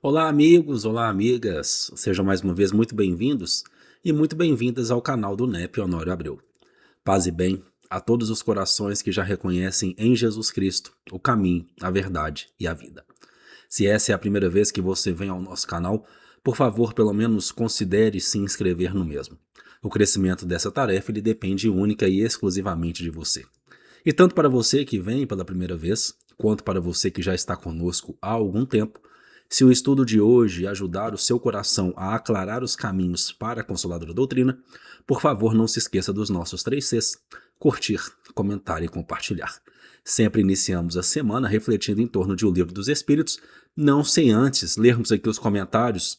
Olá, amigos, olá, amigas. Sejam mais uma vez muito bem-vindos e muito bem-vindas ao canal do NEP Honório Abreu. Paz e bem a todos os corações que já reconhecem em Jesus Cristo o caminho, a verdade e a vida. Se essa é a primeira vez que você vem ao nosso canal, por favor, pelo menos considere se inscrever no mesmo. O crescimento dessa tarefa ele depende única e exclusivamente de você. E tanto para você que vem pela primeira vez, quanto para você que já está conosco há algum tempo, se o estudo de hoje ajudar o seu coração a aclarar os caminhos para a Consoladora Doutrina, por favor não se esqueça dos nossos 3 Cs, curtir, comentar e compartilhar. Sempre iniciamos a semana refletindo em torno de O Livro dos Espíritos, não sem antes lermos aqui os comentários,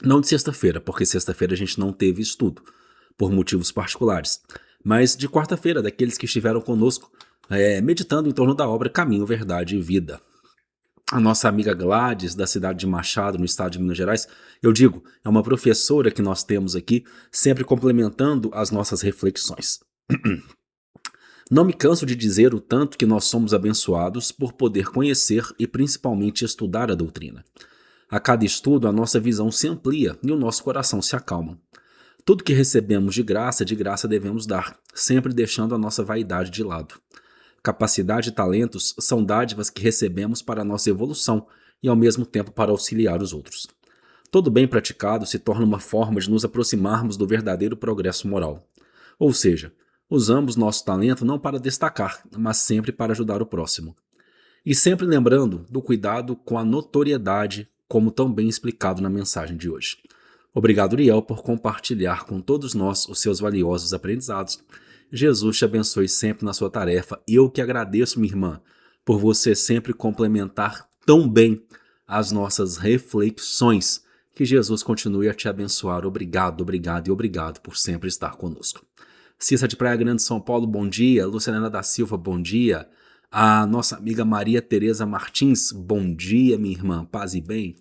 não de sexta-feira, porque sexta-feira a gente não teve estudo, por motivos particulares, mas de quarta-feira, daqueles que estiveram conosco, meditando em torno da obra Caminho, Verdade e Vida. A nossa amiga Gladys, da cidade de Machado, no estado de Minas Gerais, eu digo, é uma professora que nós temos aqui, sempre complementando as nossas reflexões. Não me canso de dizer o tanto que nós somos abençoados por poder conhecer e principalmente estudar a doutrina. A cada estudo, a nossa visão se amplia e o nosso coração se acalma. Tudo que recebemos de graça devemos dar, sempre deixando a nossa vaidade de lado. Capacidade e talentos são dádivas que recebemos para a nossa evolução e ao mesmo tempo para auxiliar os outros. Todo bem praticado se torna uma forma de nos aproximarmos do verdadeiro progresso moral. Ou seja, usamos nosso talento não para destacar, mas sempre para ajudar o próximo. E sempre lembrando do cuidado com a notoriedade, como tão bem explicado na mensagem de hoje. Obrigado, Uriel, por compartilhar com todos nós os seus valiosos aprendizados. Jesus te abençoe sempre na sua tarefa. Eu que agradeço, minha irmã, por você sempre complementar tão bem as nossas reflexões. Que Jesus continue a te abençoar. Obrigado, obrigado e obrigado por sempre estar conosco. Cissa de Praia Grande, São Paulo, bom dia. Luciana da Silva, bom dia. A nossa amiga Maria Tereza Martins, bom dia, minha irmã, paz e bem.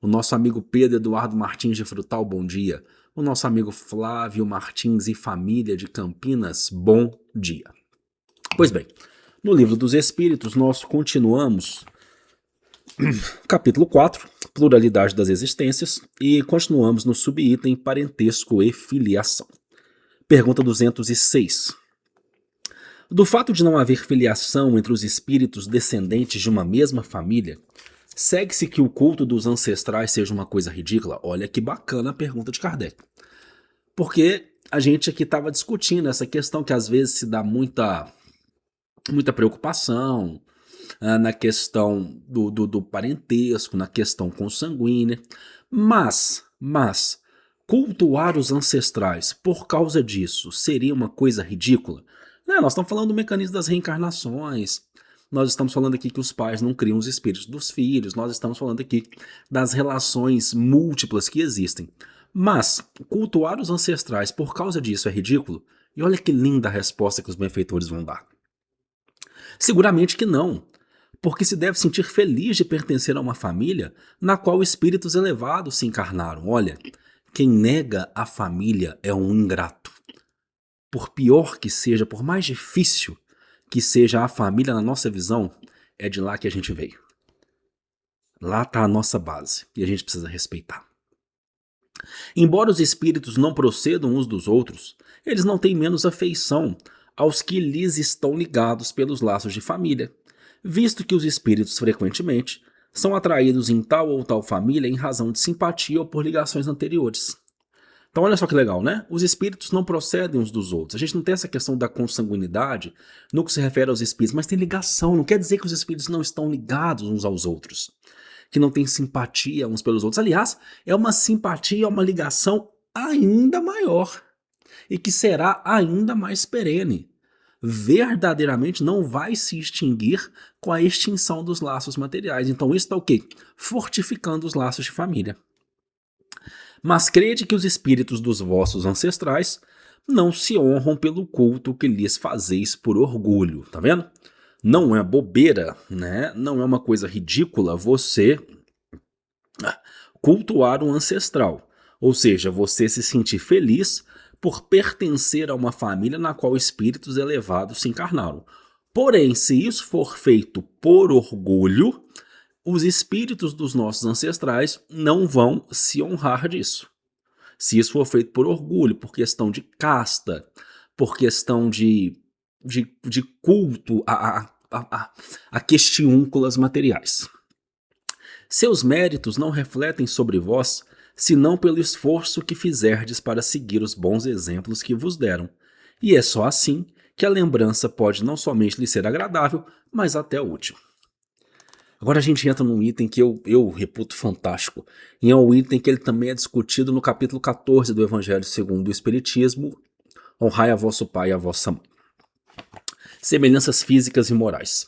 O nosso amigo Pedro Eduardo Martins de Frutal, bom dia. O nosso amigo Flávio Martins e família de Campinas, bom dia. Pois bem, no Livro dos Espíritos nós continuamos capítulo 4, Pluralidade das Existências, e continuamos no subitem Parentesco e Filiação. Pergunta 206. Do fato de não haver filiação entre os espíritos descendentes de uma mesma família, segue-se que o culto dos ancestrais seja uma coisa ridícula? Olha que bacana a pergunta de Kardec. Porque a gente aqui estava discutindo essa questão que às vezes se dá muita preocupação na questão do parentesco, na questão consanguínea. Mas, cultuar os ancestrais por causa disso seria uma coisa ridícula? Nós estamos falando do mecanismo das reencarnações. Nós estamos falando aqui que os pais não criam os espíritos dos filhos, nós estamos falando aqui das relações múltiplas que existem. Mas cultuar os ancestrais por causa disso é ridículo? E olha que linda a resposta que os benfeitores vão dar. Seguramente que não, porque se deve sentir feliz de pertencer a uma família na qual espíritos elevados se encarnaram. Olha, quem nega a família é um ingrato. Por pior que seja, por mais difícil que seja a família na nossa visão, é de lá que a gente veio. Lá está a nossa base e a gente precisa respeitar. Embora os espíritos não procedam uns dos outros, eles não têm menos afeição aos que lhes estão ligados pelos laços de família, visto que os espíritos frequentemente são atraídos em tal ou tal família em razão de simpatia ou por ligações anteriores. Então olha só que legal, né? Os espíritos não procedem uns dos outros. A gente não tem essa questão da consanguinidade no que se refere aos espíritos, mas tem ligação. Não quer dizer que os espíritos não estão ligados uns aos outros, que não tem simpatia uns pelos outros. Aliás, é uma simpatia, uma ligação ainda maior e que será ainda mais perene. Verdadeiramente não vai se extinguir com a extinção dos laços materiais. Então isso está o quê? Fortificando os laços de família. Mas crede que os espíritos dos vossos ancestrais não se honram pelo culto que lhes fazeis por orgulho, tá vendo? Não é bobeira, né? Não é uma coisa ridícula você cultuar um ancestral, ou seja, você se sentir feliz por pertencer a uma família na qual espíritos elevados se encarnaram. Porém, se isso for feito por orgulho, os espíritos dos nossos ancestrais não vão se honrar disso. Se isso for feito por orgulho, por questão de casta, por questão de culto a questiúnculas materiais. Seus méritos não refletem sobre vós, senão pelo esforço que fizerdes para seguir os bons exemplos que vos deram. E é só assim que a lembrança pode não somente lhe ser agradável, mas até útil. Agora a gente entra num item que eu reputo fantástico, e é um item que ele também é discutido no capítulo 14 do Evangelho segundo o Espiritismo, honrai a vosso pai e a vossa mãe. Semelhanças físicas e morais.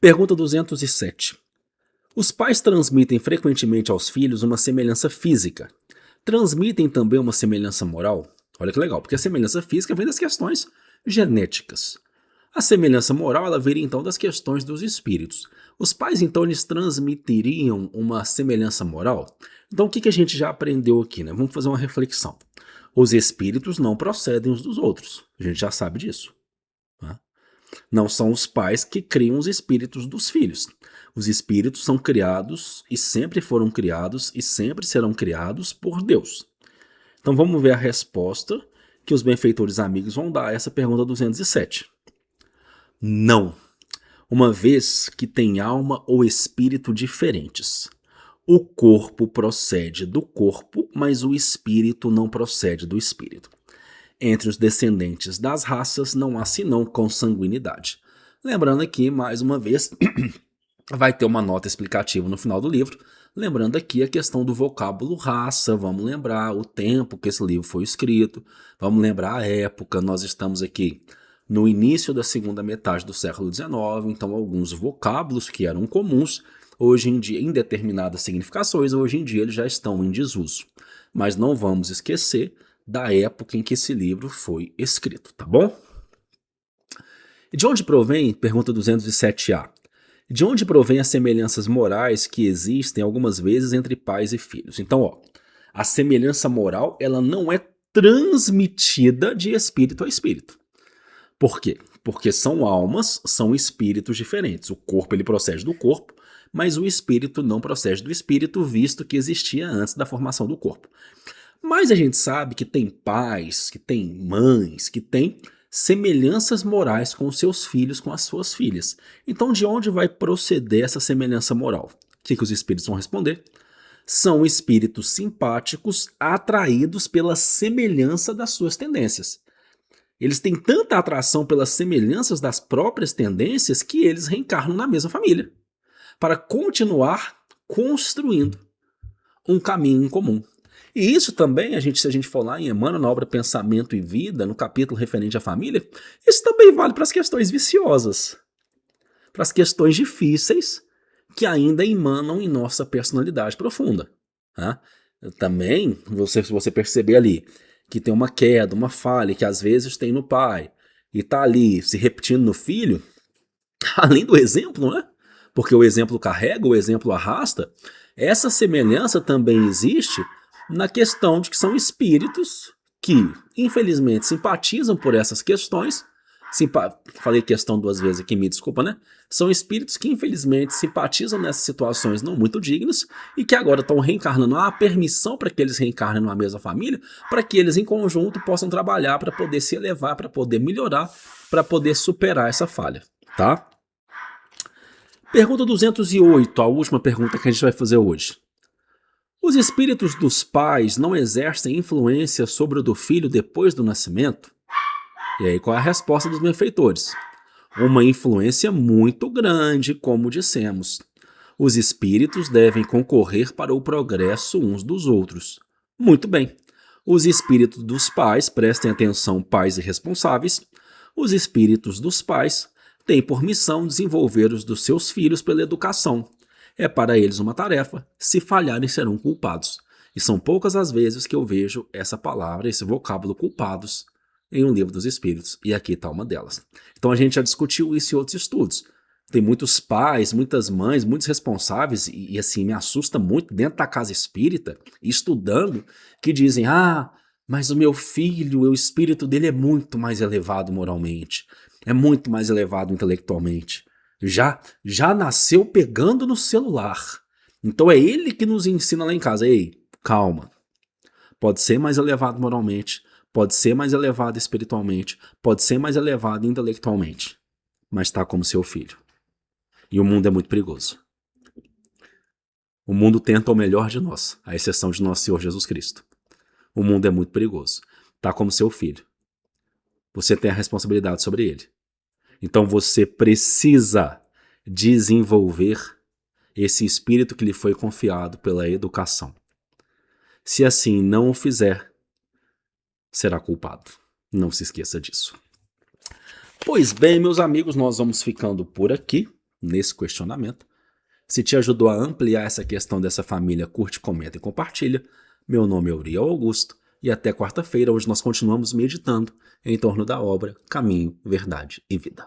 Pergunta 207. Os pais transmitem frequentemente aos filhos uma semelhança física. Transmitem também uma semelhança moral? Olha que legal, porque a semelhança física vem das questões genéticas. A semelhança moral, ela viria então das questões dos espíritos. Os pais, então, eles transmitiriam uma semelhança moral? Então, o que a gente já aprendeu aqui, né? Vamos fazer uma reflexão. Os espíritos não procedem uns dos outros. A gente já sabe disso. Né? Não são os pais que criam os espíritos dos filhos. Os espíritos são criados e sempre foram criados e sempre serão criados por Deus. Então, vamos ver a resposta que os benfeitores amigos vão dar a essa pergunta 207. Não, uma vez que tem alma ou espírito diferentes. O corpo procede do corpo, mas o espírito não procede do espírito. Entre os descendentes das raças não há senão consanguinidade. Lembrando aqui, mais uma vez, vai ter uma nota explicativa no final do livro. Lembrando aqui a questão do vocábulo raça, vamos lembrar o tempo que esse livro foi escrito, vamos lembrar a época, nós estamos aqui no início da segunda metade do século XIX, então alguns vocábulos que eram comuns, hoje em dia, em determinadas significações, hoje em dia eles já estão em desuso. Mas não vamos esquecer da época em que esse livro foi escrito, tá bom? E de onde provém, pergunta 207A, de onde provém as semelhanças morais que existem algumas vezes entre pais e filhos? Então, a semelhança moral, ela não é transmitida de espírito a espírito. Por quê? Porque são almas, são espíritos diferentes. O corpo ele procede do corpo, mas o espírito não procede do espírito, visto que existia antes da formação do corpo. Mas a gente sabe que tem pais, que tem mães, que tem semelhanças morais com os seus filhos, com as suas filhas. Então, de onde vai proceder essa semelhança moral? O que os espíritos vão responder? São espíritos simpáticos atraídos pela semelhança das suas tendências. Eles têm tanta atração pelas semelhanças das próprias tendências que eles reencarnam na mesma família, para continuar construindo um caminho em comum. E isso também, se a gente for lá em Emmanuel, na obra Pensamento e Vida, no capítulo referente à família, isso também vale para as questões viciosas, para as questões difíceis que ainda emanam em nossa personalidade profunda. Tá? Também, se você perceber ali, que tem uma queda, uma falha que às vezes tem no pai e está ali se repetindo no filho, além do exemplo, né? Porque o exemplo carrega, o exemplo arrasta, essa semelhança também existe na questão de que são espíritos que, infelizmente, simpatizam por essas questões. Falei questão duas vezes aqui, me desculpa, né? São espíritos que, infelizmente, simpatizam nessas situações não muito dignas e que agora estão reencarnando. Há permissão para que eles reencarnem numa mesma família, para que eles, em conjunto, possam trabalhar para poder se elevar, para poder melhorar, para poder superar essa falha, tá? Pergunta 208, a última pergunta que a gente vai fazer hoje. Os espíritos dos pais não exercem influência sobre o do filho depois do nascimento? E aí, qual é a resposta dos benfeitores? Uma influência muito grande, como dissemos. Os espíritos devem concorrer para o progresso uns dos outros. Muito bem. Os espíritos dos pais, prestem atenção, pais irresponsáveis, os espíritos dos pais têm por missão desenvolver os dos seus filhos pela educação. É para eles uma tarefa, se falharem serão culpados. E são poucas as vezes que eu vejo essa palavra, esse vocábulo culpados, em um livro dos espíritos, e aqui está uma delas. Então a gente já discutiu isso em outros estudos. Tem muitos pais, muitas mães, muitos responsáveis, e assim, me assusta muito dentro da casa espírita, estudando, que dizem: ah, mas o meu filho, o espírito dele é muito mais elevado moralmente, é muito mais elevado intelectualmente. Já nasceu pegando no celular. Então é ele que nos ensina lá em casa. Ei, calma. Pode ser mais elevado moralmente, pode ser mais elevado espiritualmente, pode ser mais elevado intelectualmente, mas está como seu filho. E o mundo é muito perigoso. O mundo tenta o melhor de nós, à exceção de nosso Senhor Jesus Cristo. O mundo é muito perigoso. Está como seu filho. Você tem a responsabilidade sobre ele. Então você precisa desenvolver esse espírito que lhe foi confiado pela educação. Se assim não o fizer, será culpado. Não se esqueça disso. Pois bem, meus amigos, nós vamos ficando por aqui, nesse questionamento. Se te ajudou a ampliar essa questão dessa família, curte, comenta e compartilha. Meu nome é Uriel Augusto e até quarta-feira, onde nós continuamos meditando em torno da obra Caminho, Verdade e Vida.